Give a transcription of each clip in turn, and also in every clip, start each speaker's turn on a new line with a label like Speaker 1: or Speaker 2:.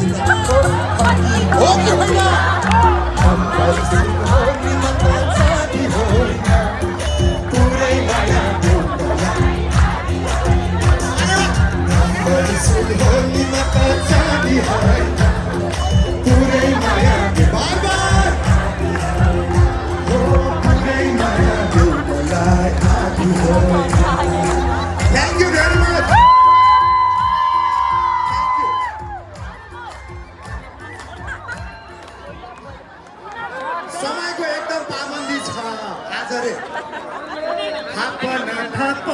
Speaker 1: हो कि होइन Thank you very much. समयको एकदम पाबन्दी छ आज रे थाप न थाप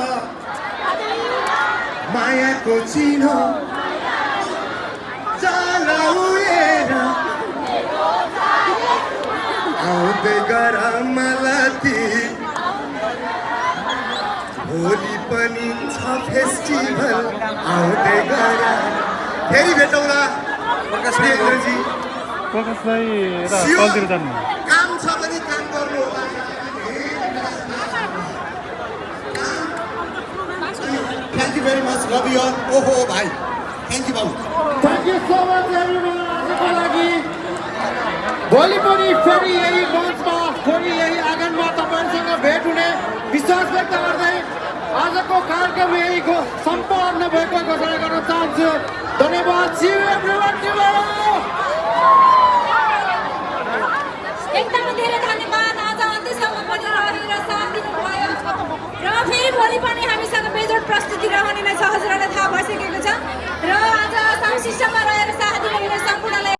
Speaker 1: मायाको चिनो चलाउएर आउँदै गर मालती भोलि पनि छ फेस्टिभल आउँदै गर फेरि भेटौँला प्रियेन्द्रजी
Speaker 2: प्रकाशलाई यता तलतिर जानु
Speaker 1: काम छ भने काम गर्नु होला thank you very much love you all ओहो भाइ थ्याङ्क यू बाबु
Speaker 3: thank you so much everyone आजको लागि भोलि पनि फेरि यही मञ्चमा फेरि यही आँगनमा तपाईँहरूसँग भेट हुने विश्वास व्यक्त गर्दै आजको कार्यक्रम यही सम्पन्न भएको घोषणा गर्न चाहन्छु धन्यवाद सी यू एभ्रिवान
Speaker 4: एकदमै धेरै धन्यवाद आज अन्त्यसम्म पनि रहेर साथ दिनुभयो र फेरि भोलि पनि हामीसँग बेजोड प्रस्तुति रहने नै छ हजुरहरूलाई थाहा भइसकेको छ र आज साउन्ड सिस्टममा रहेर साथ दिनुहुने सम्पूर्णलाई